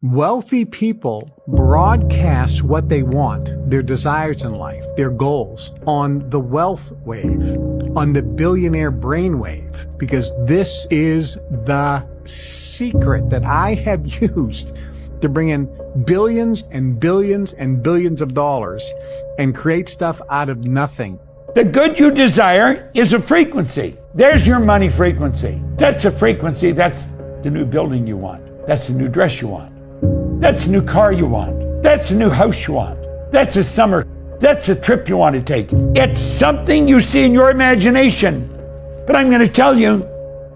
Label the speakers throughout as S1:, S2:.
S1: Wealthy people broadcast what they want, their desires in life, their goals, on the wealth wave, on the billionaire brainwave, because this is the secret that I have used to bring in billions and billions and billions of dollars and create stuff out of nothing.
S2: The good you desire is a frequency. There's your money frequency. That's a frequency. That's the new building you want. That's the new dress you want. That's a new car you want. That's a new house you want. That's a summer. That's a trip you want to take. It's something you see in your imagination. But I'm going to tell you,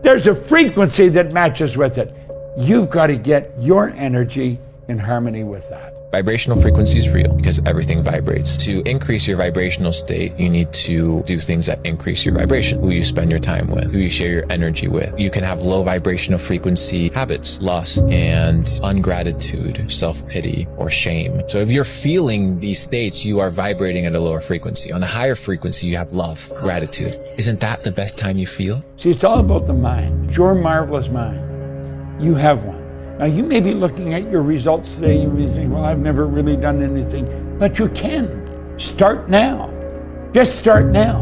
S2: there's a frequency that matches with it. You've got to get your energy in harmony with that.
S3: Vibrational frequency is real because everything vibrates. To increase your vibrational state, you need to do things that increase your vibration. Who you spend your time with, who you share your energy with. You can have low vibrational frequency habits, lust and ungratitude, self-pity or shame. So if you're feeling these states, you are vibrating at a lower frequency. On the higher frequency, you have love, gratitude. Isn't that the best time you feel?
S2: See, it's all about the mind. It's your marvelous mind. You have one. Now, you may be looking at your results today, you may think, well, I've never really done anything. But you can. Start now. Just start now.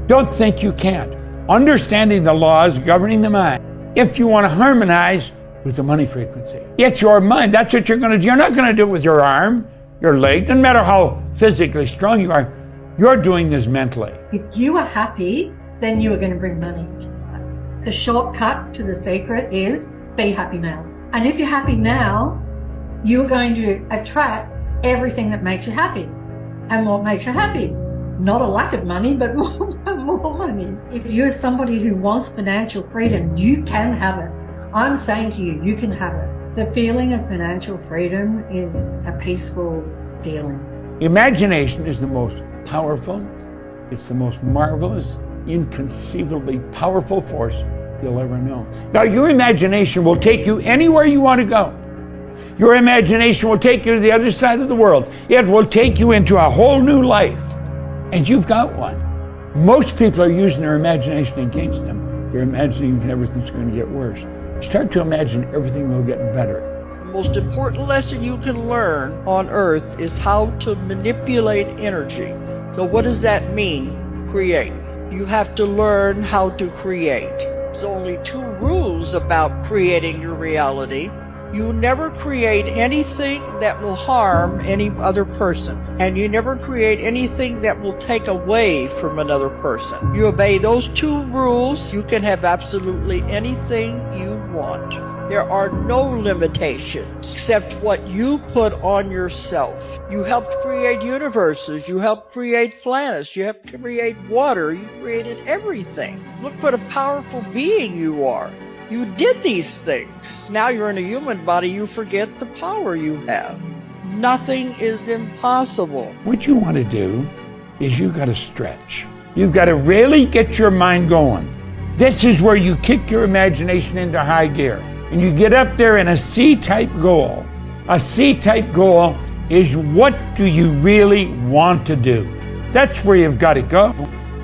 S2: Don't think you can't. Understanding the laws governing the mind. If you want to harmonize with the money frequency, it's your mind. That's what you're going to do. You're not going to do it with your arm, your leg. Doesn't matter how physically strong you are. You're doing this mentally.
S4: If you are happy, then you are going to bring money into your life. The shortcut to the secret is be happy now. And if you're happy now, you're going to attract everything that makes you happy. And what makes you happy? Not a lack of money, but more money. If you're somebody who wants financial freedom, you can have it. I'm saying to you, you can have it. The feeling of financial freedom is a peaceful feeling.
S2: Imagination is the most powerful, it's the most marvelous, inconceivably powerful force you'll ever know. Now, your imagination will take you anywhere you want to go. Your imagination will take you to the other side of the world. It will take you into a whole new life. And you've got one. Most people are using their imagination against them. They're imagining everything's going to get worse. Start to imagine everything will get better.
S5: The most important lesson you can learn on Earth is how to manipulate energy. So what does that mean? Create. You have to learn how to create. There's only two rules about creating your reality. You never create anything that will harm any other person. And you never create anything that will take away from another person. You obey those two rules, you can have absolutely anything you want. There are no limitations except what you put on yourself. You helped create universes, you helped create planets, you helped create water, you created everything. Look what a powerful being you are. You did these things. Now you're in a human body, you forget the power you have. Nothing is impossible.
S2: What you want to do is you've got to stretch. You've got to really get your mind going. This is where you kick your imagination into high gear. And you get up there in a C-type goal. A C-type goal is what do you really want to do? That's where you've got to go.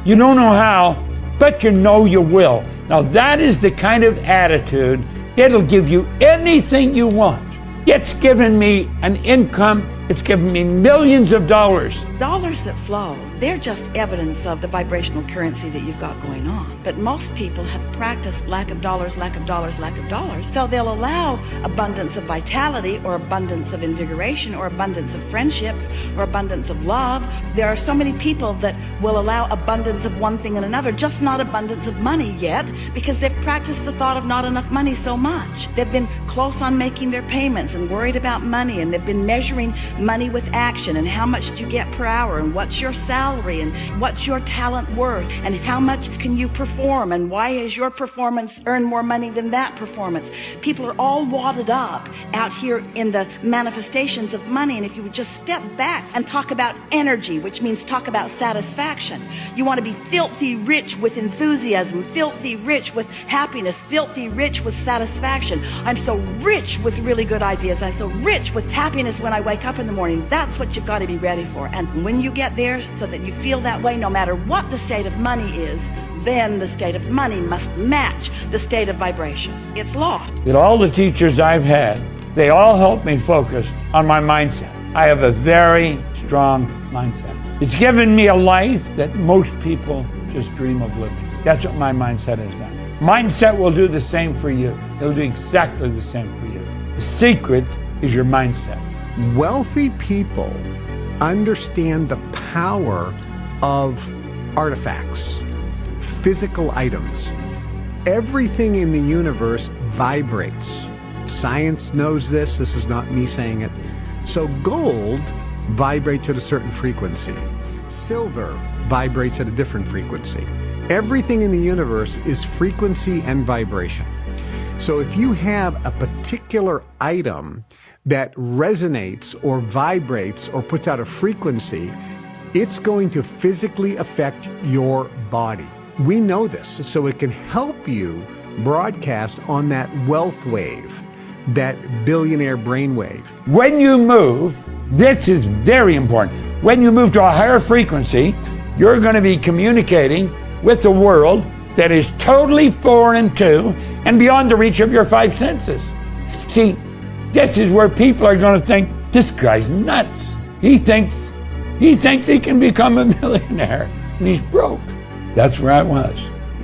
S2: You don't know how, but you know you will. Now that is the kind of attitude that'll give you anything you want. It's given me an income. It's given me millions of dollars.
S6: Dollars that flow, they're just evidence of the vibrational currency that you've got going on. But most people have practiced lack of dollars, lack of dollars, lack of dollars. So they'll allow abundance of vitality or abundance of invigoration or abundance of friendships or abundance of love. There are so many people that will allow abundance of one thing and another, just not abundance of money yet, because they've practiced the thought of not enough money so much. They've been close on making their payments and worried about money, and they've been measuring money with action and how much do you get per hour and what's your salary and what's your talent worth and how much can you perform and why is your performance earn more money than that performance. People are all wadded up out here in the manifestations of money, and if you would just step back and talk about energy, which means talk about satisfaction. You want to be filthy rich with enthusiasm, filthy rich with happiness, filthy rich with satisfaction. I'm so rich with really good ideas. I'm so rich with happiness when I wake up in the morning. That's what you've got to be ready for. And when you get there, so that you feel that way, no matter what the state of money is, then the state of money must match the state of vibration. It's law.
S2: That all the teachers I've had They all help me focus on my mindset. I have a very strong mindset. It's given me a life that most people just dream of living. That's what my mindset has done. Mindset will do the same for you. It'll do exactly the same for you. The secret is your mindset.
S1: Wealthy people understand the power of artifacts, physical items. Everything in the universe vibrates. Science knows this. This is not me saying it. So gold vibrates at a certain frequency. Silver vibrates at a different frequency. Everything in the universe is frequency and vibration. So if you have a particular item that resonates or vibrates or puts out a frequency, it's going to physically affect your body. We know this, so it can help you broadcast on that wealth wave, that billionaire brainwave.
S2: When you move, this is very important. When you move to a higher frequency, you're going to be communicating with a world that is totally foreign to and beyond the reach of your five senses. See, this is where people are going to think, this guy's nuts. He thinks he can become a millionaire, and he's broke. That's where I was.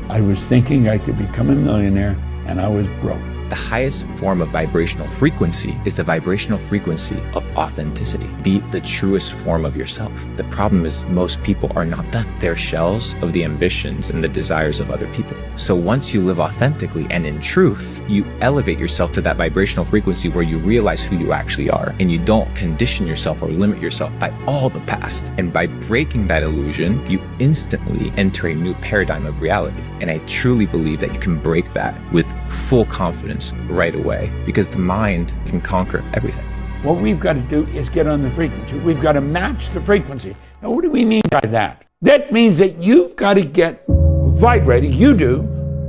S2: I was thinking I could become a millionaire, and I was broke.
S3: The highest form of vibrational frequency is the vibrational frequency of authenticity. Be the truest form of yourself. The problem is most people are not them. They're shells of the ambitions and the desires of other people. So once you live authentically and in truth, you elevate yourself to that vibrational frequency where you realize who you actually are, and you don't condition yourself or limit yourself by all the past. And by breaking that illusion, you instantly enter a new paradigm of reality. And I truly believe that you can break that with full confidence right away, because the mind can conquer everything.
S2: What we've got to do is get on the frequency. We've got to match the frequency. Now, what do we mean by that? That means that you've got to get vibrating, you do,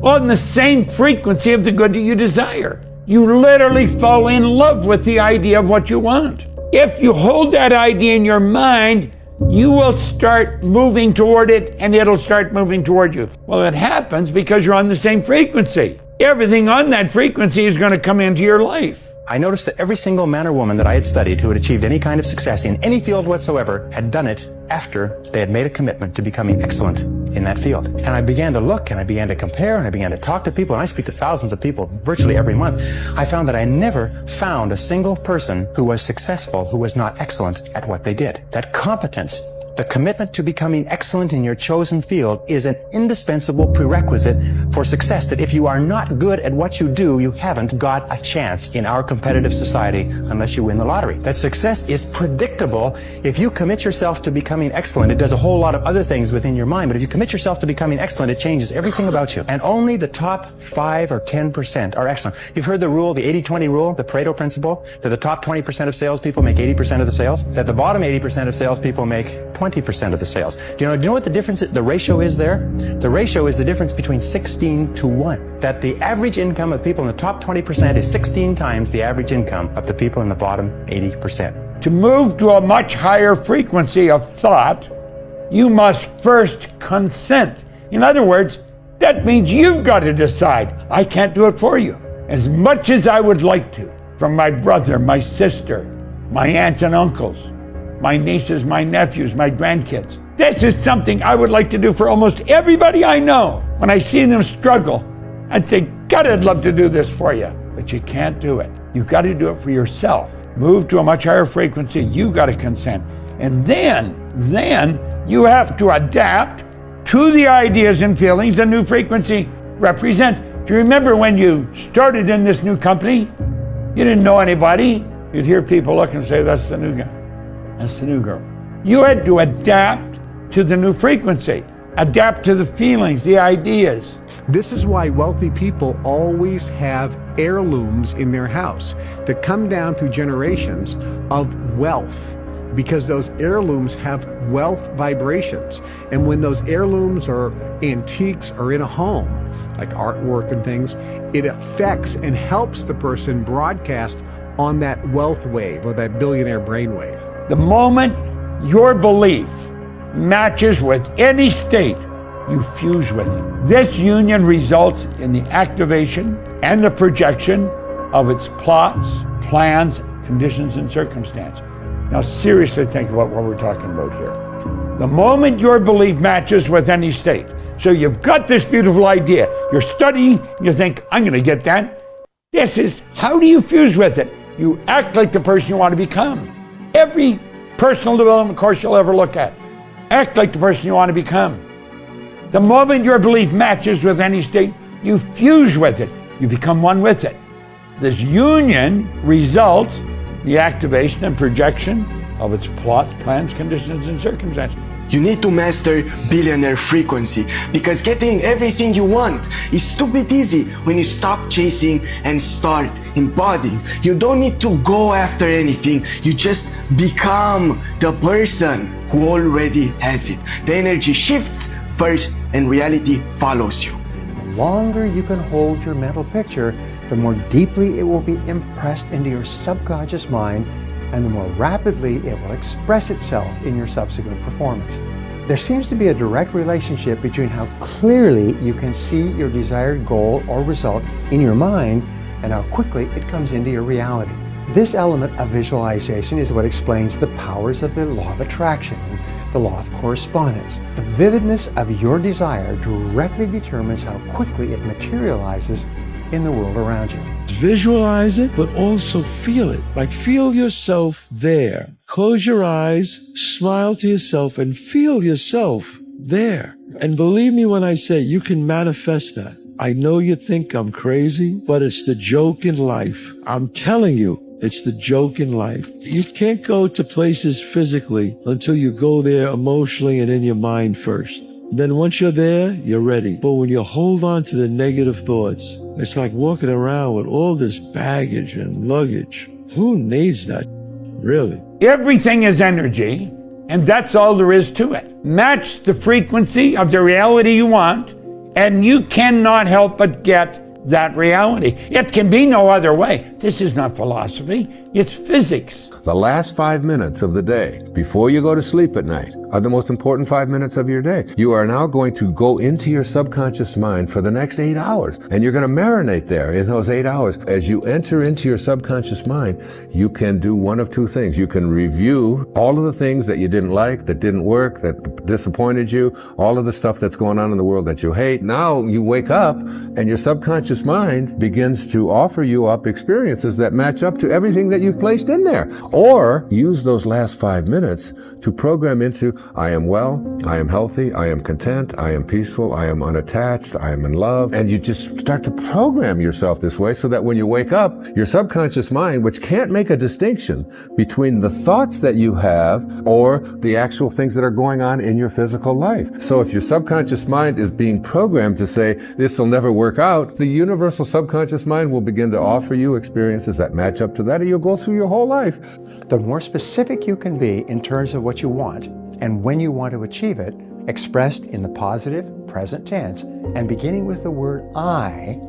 S2: on the same frequency of the good that you desire. You literally fall in love with the idea of what you want. If you hold that idea in your mind, you will start moving toward it, and it'll start moving toward you. Well, it happens because you're on the same frequency. Everything on that frequency is going to come into your life.
S7: I noticed that every single man or woman that I had studied who had achieved any kind of success in any field whatsoever had done it after they had made a commitment to becoming excellent in that field. And I began to look, and I began to compare, and I began to talk to people, and I speak to thousands of people virtually every month. I found that I never found a single person who was successful who was not excellent at what they did. That competence, the commitment to becoming excellent in your chosen field, is an indispensable prerequisite for success. That if you are not good at what you do, you haven't got a chance in our competitive society unless you win the lottery. That success is predictable. If you commit yourself to becoming excellent, it does a whole lot of other things within your mind, but if you commit yourself to becoming excellent, it changes everything about you. And only the top 5 or 10% are excellent. You've heard the rule, the 80-20 rule, the Pareto principle, that the top 20% of salespeople make 80% of the sales, that the bottom 80% of salespeople make 20% of the sales. Do you know what the difference, the ratio is there? The ratio is the difference between 16 to 1. That the average income of people in the top 20% is 16 times the average income of the people in the bottom 80%.
S2: To move to a much higher frequency of thought, you must first consent. In other words, that means you've got to decide. I can't do it for you. As much as I would like to, from my brother, my sister, my aunts and uncles, my nieces, my nephews, my grandkids. This is something I would like to do for almost everybody I know. When I see them struggle, I think, God, I'd love to do this for you. But you can't do it. You've got to do it for yourself. Move to a much higher frequency. You got to consent. And then you have to adapt to the ideas and feelings the new frequency represent. Do you remember when you started in this new company? You didn't know anybody. You'd hear people look and say, that's the new guy. That's the new girl. You had to adapt to the new frequency, adapt to the feelings, the ideas.
S1: This is why wealthy people always have heirlooms in their house that come down through generations of wealth, because those heirlooms have wealth vibrations. And when those heirlooms or antiques are in a home, like artwork and things, it affects and helps the person broadcast on that wealth wave or that billionaire brainwave.
S2: The moment your belief matches with any state, you fuse with it. This union results in the activation and the projection of its plots, plans, conditions, and circumstance. Now seriously think about what we're talking about here. The moment your belief matches with any state, so you've got this beautiful idea, you're studying, you think, I'm going to get that. This is, how do you fuse with it? You act like the person you want to become. Every personal development course you'll ever look at, act like the person you want to become. The moment your belief matches with any state, you fuse with it. You become one with it. This union results the activation and projection of its plots, plans, conditions, and circumstances.
S8: You need to master billionaire frequency, because getting everything you want is stupid easy when you stop chasing and start embodying. You don't need to go after anything. You just become the person who already has it. The energy shifts first and reality follows you.
S7: The longer you can hold your mental picture, the more deeply it will be impressed into your subconscious mind, and the more rapidly it will express itself in your subsequent performance. There seems to be a direct relationship between how clearly you can see your desired goal or result in your mind and how quickly it comes into your reality. This element of visualization is what explains the powers of the law of attraction and the law of correspondence. The vividness of your desire directly determines how quickly it materializes in the world around you.
S9: Visualize it, but also feel it. Like, feel yourself there. Close your eyes, smile to yourself, and feel yourself there. And believe me when I say you can manifest that. I know you think I'm crazy, but it's the joke in life. I'm telling you, it's the joke in life. You can't go to places physically until you go there emotionally and in your mind first. Then once you're there, you're ready. But when you hold on to the negative thoughts, it's like walking around with all this baggage and luggage. Who needs that, really?
S2: Everything is energy, and that's all there is to it. Match the frequency of the reality you want, and you cannot help but get that reality. It can be no other way. This is not philosophy, it's physics.
S10: The last 5 minutes of the day, before you go to sleep at night, are the most important 5 minutes of your day. You are now going to go into your subconscious mind for the next 8 hours, and you're going to marinate there in those 8 hours. As you enter into your subconscious mind, you can do one of two things. You can review all of the things that you didn't like, that didn't work, that disappointed you, all of the stuff that's going on in the world that you hate. Now you wake up, and your subconscious mind begins to offer you up experiences that match up to everything that you've placed in there. Or use those last 5 minutes to program into, I am well, I am healthy, I am content, I am peaceful, I am unattached, I am in love. And you just start to program yourself this way so that when you wake up, your subconscious mind, which can't make a distinction between the thoughts that you have or the actual things that are going on in your physical life. So if your subconscious mind is being programmed to say, this will never work out, the universal subconscious mind will begin to offer you experiences that match up to that, and you'll go through your whole life.
S7: The more specific you can be in terms of what you want and when you want to achieve it, expressed in the positive present tense and beginning with the word I,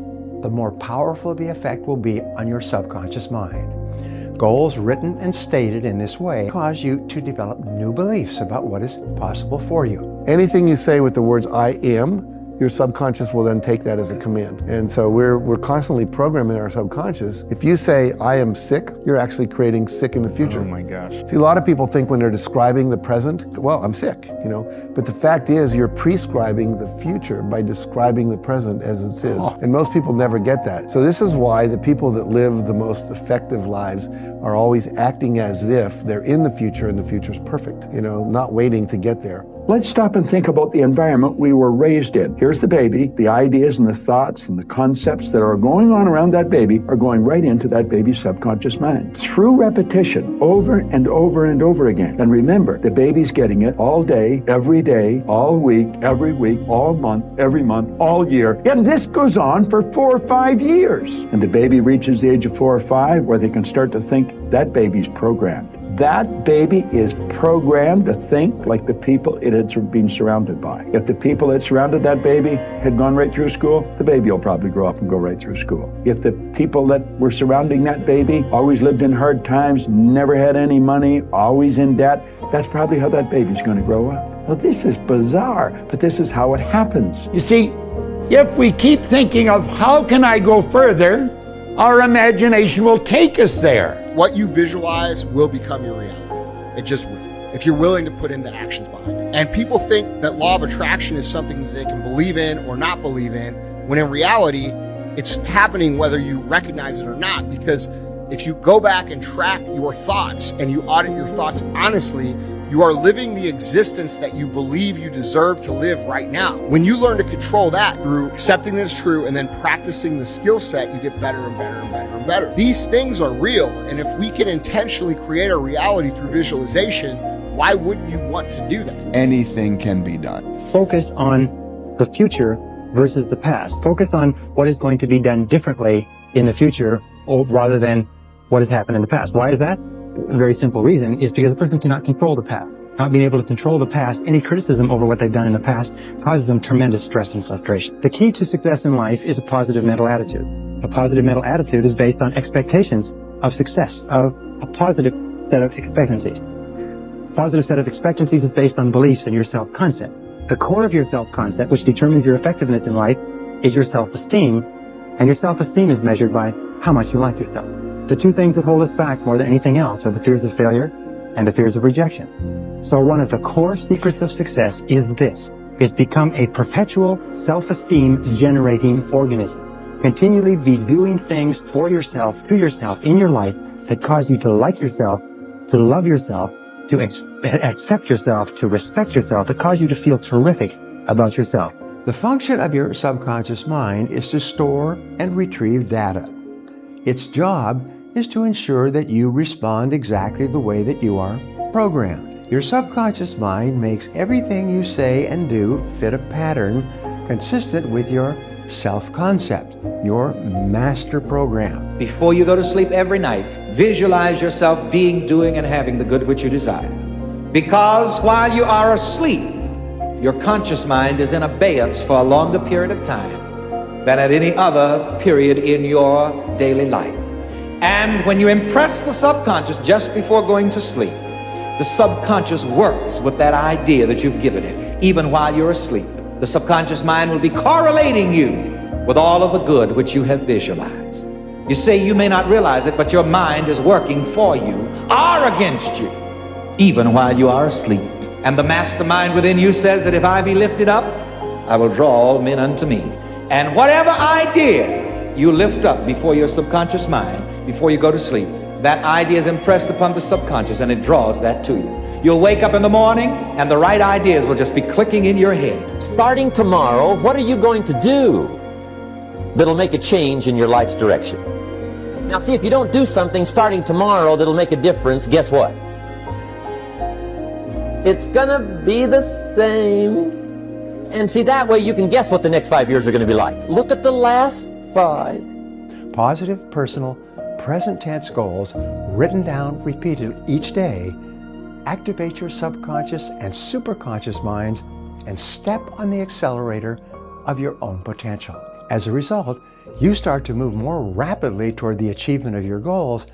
S7: the more powerful the effect will be on your subconscious mind. Goals written and stated in this way cause you to develop new beliefs about what is possible for you.
S11: Anything you say with the words I am, your subconscious will then take that as a command. And so we're constantly programming our subconscious. If you say, I am sick, you're actually creating sick in the future.
S12: Oh my gosh.
S11: See, a lot of people think when they're describing the present, well, I'm sick, you know, but the fact is you're prescribing the future by describing the present as it is. And most people never get that. So this is why the people that live the most effective lives are always acting as if they're in the future and the future's perfect, you know, not waiting to get there.
S2: Let's stop and think about the environment we were raised in. Here's the baby. The ideas and the thoughts and the concepts that are going on around that baby are going right into that baby's subconscious mind. Through repetition, over and over and over again. And remember, the baby's getting it all day, all week, every week, all month, every month, all year. And this goes on for 4 or 5 years. And the baby reaches the age of 4 or 5 where they can start to think that baby's programmed. That baby is programmed to think like the people it had been surrounded by. If the people that surrounded that baby had gone right through school, the baby will probably grow up and go right through school. If the people that were surrounding that baby always lived in hard times, never had any money, always in debt, that's probably how that baby's going to grow up. Well, this is bizarre, but this is how it happens. You see, if we keep thinking of how can I go further, Our imagination will take us there.
S12: What you visualize will become your reality. It just will, if you're willing to put in the actions behind it. And people think that law of attraction is something that they can believe in or not believe in, when in reality, it's happening whether you recognize it or not. Because if you go back and track your thoughts and you audit your thoughts honestly, you are living the existence that you believe you deserve to live right now. When you learn to control that through accepting that it's true and then practicing the skill set, you get better and better and better and better. These things are real, and if we can intentionally create a reality through visualization, why wouldn't you want to do that?
S13: Anything can be done.
S14: Focus on the future versus the past. Focus on what is going to be done differently in the future rather than what has happened in the past. Why is that? A very simple reason is because a person cannot control the past. Not being able to control the past, any criticism over what they've done in the past causes them tremendous stress and frustration. The key to success in life is a positive mental attitude. A positive mental attitude is based on expectations of success, of a positive set of expectancies. A positive set of expectancies is based on beliefs in your self-concept. The core of your self-concept, which determines your effectiveness in life, is your self-esteem, and your self-esteem is measured by how much you like yourself. The two things that hold us back more than anything else are the fears of failure and the fears of rejection. So one of the core secrets of success is this. It's become a perpetual self-esteem generating organism. Continually be doing things for yourself, to yourself, in your life that cause you to like yourself, to love yourself, to accept yourself, to respect yourself, that cause you to feel terrific about yourself.
S15: The function of your subconscious mind is to store and retrieve data. Its job is to ensure that you respond exactly the way that you are programmed. Your subconscious mind makes everything you say and do fit a pattern consistent with your self-concept, your master program.
S16: Before you go to sleep every night, visualize yourself being, doing, and having the good which you desire. Because while you are asleep, your conscious mind is in abeyance for a longer period of time than at any other period in your daily life. And when you impress the subconscious just before going to sleep, the subconscious works with that idea that you've given it, even while you're asleep. The subconscious mind will be correlating you with all of the good which you have visualized. You say you may not realize it, but your mind is working for you or against you, even while you are asleep. And the mastermind within you says that if I be lifted up, I will draw all men unto me. And whatever idea you lift up before your subconscious mind, before you go to sleep, that idea is impressed upon the subconscious and it draws that to you. You'll wake up in the morning and the right ideas will just be clicking in your head.
S17: Starting tomorrow, what are you going to do that'll make a change in your life's direction? Now see, if you don't do something starting tomorrow that'll make a difference, guess what? It's gonna be the same. And see, that way you can guess what the next 5 years are gonna be like. Look at the last 5.
S15: Positive, personal, present tense goals written down repeatedly each day activate your subconscious and superconscious minds and step on the accelerator of your own potential. As a result, you start to move more rapidly toward the achievement of your goals,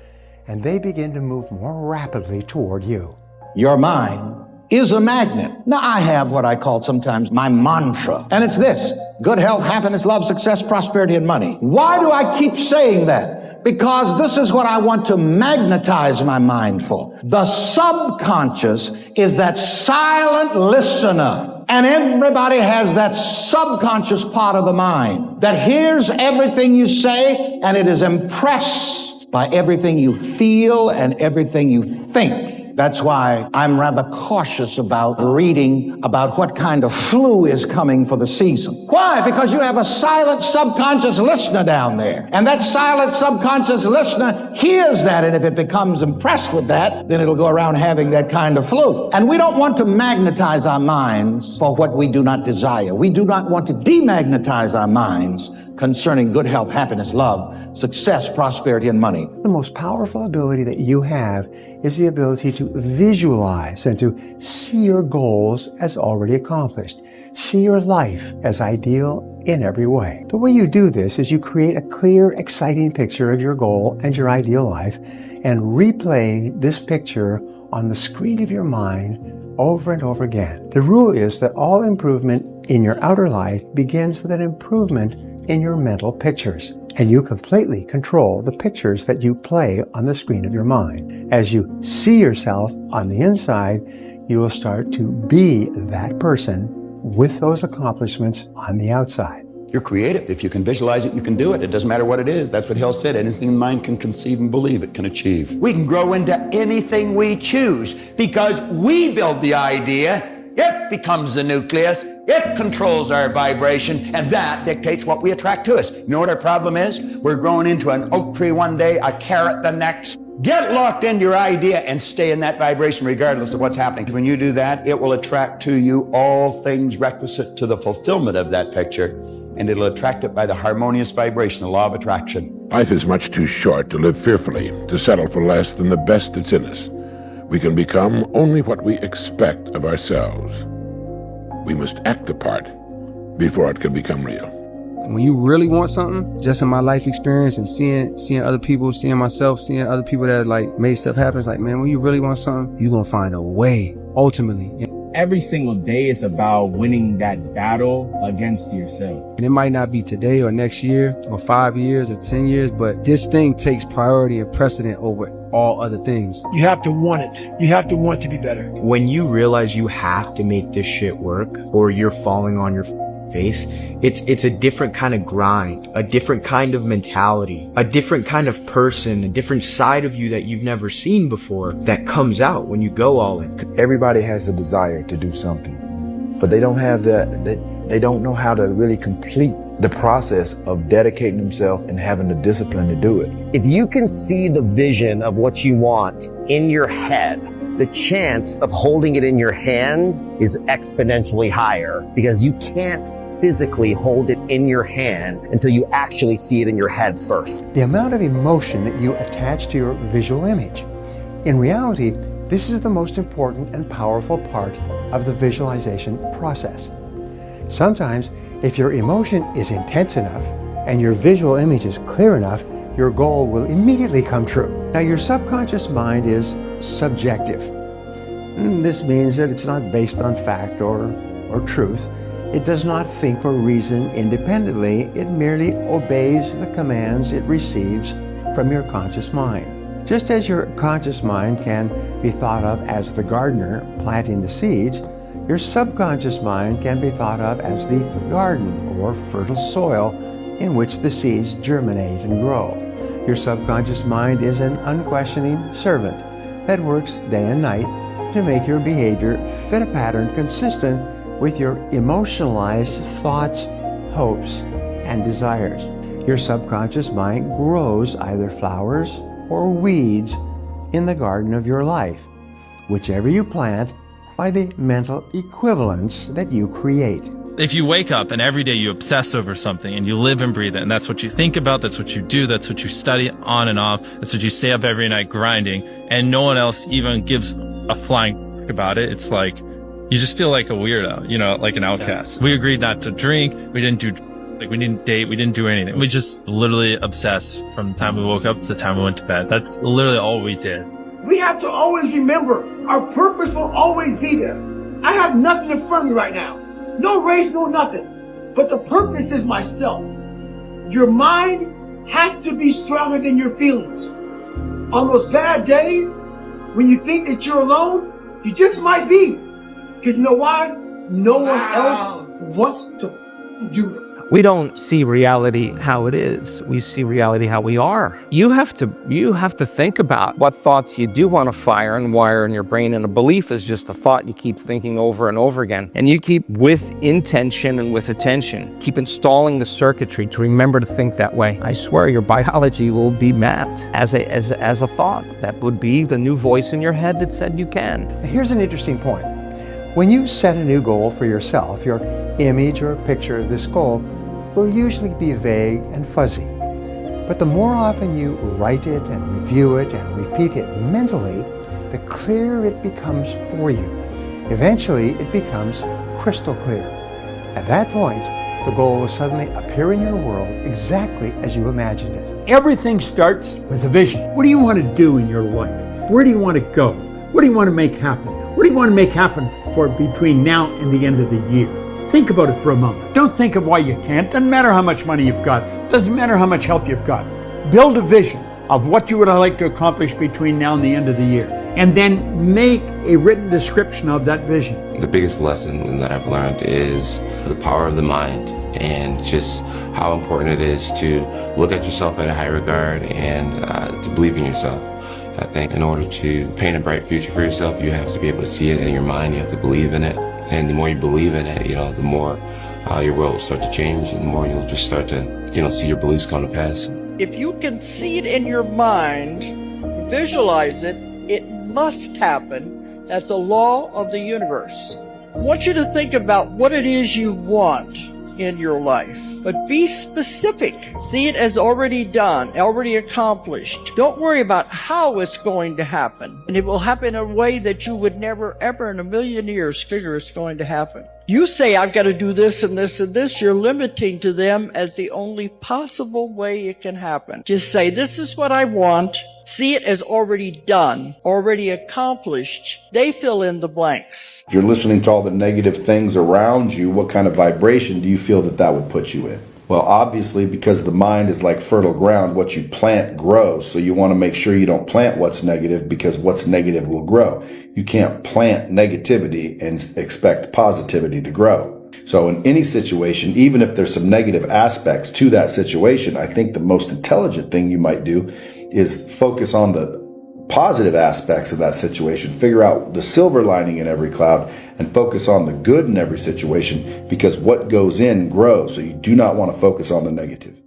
S15: and they begin to move more rapidly toward you.
S18: Your mind is a magnet. Now, I have what I call sometimes my mantra, and it's this: good health, happiness, love, success, prosperity, and money. Why do I keep saying that? Because this is what I want to magnetize my mind for. The subconscious is that silent listener, and everybody has that subconscious part of the mind that hears everything you say, and it is impressed by everything you feel and everything you think. That's why I'm rather cautious about reading about what kind of flu is coming for the season. Why? Because you have a silent subconscious listener down there. And that silent subconscious listener hears that, and if it becomes impressed with that, then it'll go around having that kind of flu. And we don't want to magnetize our minds for what we do not desire. We do not want to demagnetize our minds concerning good health, happiness, love, success, prosperity, and money.
S15: The most powerful ability that you have is the ability to visualize and to see your goals as already accomplished. See your life as ideal in every way. The way you do this is you create a clear, exciting picture of your goal and your ideal life and replay this picture on the screen of your mind over and over again. The rule is that all improvement in your outer life begins with an improvement in your mental pictures. And you completely control the pictures that you play on the screen of your mind. As you see yourself on the inside, you will start to be that person with those accomplishments on the outside.
S13: You're creative. If you can visualize it, you can do it. It doesn't matter what it is. That's what Hill said. Anything the mind can conceive and believe, it can achieve. We can grow into anything we choose because we build the idea. It becomes the nucleus. It controls our vibration, and that dictates what we attract to us. You know what our problem is? We're growing into an oak tree one day, a carrot the next. Get locked into your idea and stay in that vibration regardless of what's happening. When you do that, it will attract to you all things requisite to the fulfillment of that picture, and it'll attract it by the harmonious vibration, the law of attraction.
S19: Life is much too short to live fearfully, to settle for less than the best that's in us. We can become only what we expect of ourselves. We must act the part before it can become real.
S20: When you really want something, just in my life experience and seeing other people, seeing myself, seeing other people that like made stuff happen, it's like, man, when you really want something, you're gonna find a way, ultimately.
S21: Every single day is about winning that battle against yourself.
S20: And it might not be today or next year or 5 years or 10 years, but this thing takes priority and precedent over all other things.
S22: You have to want it. You have to want to be better.
S23: When you realize you have to make this shit work or you're falling on your face, it's a different kind of grind, a different kind of mentality, a different kind of person, a different side of you that you've never seen before that comes out when you go all in.
S24: Everybody has the desire to do something, but they don't have they don't know how to really complete the process of dedicating themselves and having the discipline to do it.
S25: If you can see the vision of what you want in your head, the chance of holding it in your hand is exponentially higher because you can't physically hold it in your hand until you actually see it in your head first.
S15: The amount of emotion that you attach to your visual image. In reality, this is the most important and powerful part of the visualization process. Sometimes, if your emotion is intense enough and your visual image is clear enough, your goal will immediately come true. Now, your subconscious mind is subjective. This means that it's not based on fact or truth. It does not think or reason independently. It merely obeys the commands it receives from your conscious mind. Just as your conscious mind can be thought of as the gardener planting the seeds, your subconscious mind can be thought of as the garden or fertile soil in which the seeds germinate and grow. Your subconscious mind is an unquestioning servant that works day and night to make your behavior fit a pattern consistent with your emotionalized thoughts, hopes, and desires. Your subconscious mind grows either flowers or weeds in the garden of your life, whichever you plant by the mental equivalence that you create.
S26: If you wake up and every day you obsess over something and you live and breathe it, and that's what you think about, that's what you do, that's what you study on and off, that's what you stay up every night grinding, and no one else even gives a flying about it, it's like, you just feel like a weirdo, you know, like an outcast. We agreed not to drink, we didn't date, we didn't do anything. We just literally obsessed from the time we woke up to the time we went to bed. That's literally all we did.
S22: We have to always remember our purpose will always be there. I have nothing in front of me right now. No race, no nothing. But the purpose is myself. Your mind has to be stronger than your feelings. On those bad days, when you think that you're alone, you just might be. Because you know why? No one else wants to do it.
S27: We don't see reality how it is. We see reality how we are. You have to think about what thoughts you do want to fire and wire in your brain. And a belief is just a thought you keep thinking over and over again. And you keep, with intention and with attention, keep installing the circuitry to remember to think that way. I swear your biology will be mapped as a thought. That would be the new voice in your head that said you can.
S15: Here's an interesting point. When you set a new goal for yourself, your image or picture of this goal will usually be vague and fuzzy. But the more often you write it and review it and repeat it mentally, the clearer it becomes for you. Eventually, it becomes crystal clear. At that point, the goal will suddenly appear in your world exactly as you imagined it.
S2: Everything starts with a vision. What do you want to do in your life? Where do you want to go? What do you want to make happen? What do you want to make happen for between now and the end of the year? Think about it for a moment. Don't think of why you can't. Doesn't matter how much money you've got. Doesn't matter how much help you've got. Build a vision of what you would like to accomplish between now and the end of the year. And then make a written description of that vision.
S1: The biggest lesson that I've learned is the power of the mind and just how important it is to look at yourself in a high regard and to believe in yourself. I think in order to paint a bright future for yourself, you have to be able to see it in your mind. You have to believe in it. And the more you believe in it, the more your world will start to change, and the more you'll just start to, see your beliefs come to pass.
S3: If you can see it in your mind, visualize it, it must happen. That's a law of the universe. I want you to think about what it is you want in your life, but be specific. See it as already done, already accomplished. Don't worry about how it's going to happen. And it will happen in a way that you would never, ever in a million years figure it's going to happen. You say, I've got to do this and this and this. You're limiting to them as the only possible way it can happen. Just say, this is what I want. See it as already done, already accomplished. They fill in the blanks.
S4: If you're listening to all the negative things around you, what kind of vibration do you feel that would put you in? Well, obviously, because the mind is like fertile ground, what you plant grows. So you want to make sure you don't plant what's negative, because what's negative will grow. You can't plant negativity and expect positivity to grow. So in any situation, even if there's some negative aspects to that situation, I think the most intelligent thing you might do is focus on the positive aspects of that situation, figure out the silver lining in every cloud, and focus on the good in every situation, because what goes in grows. So you do not want to focus on the negative.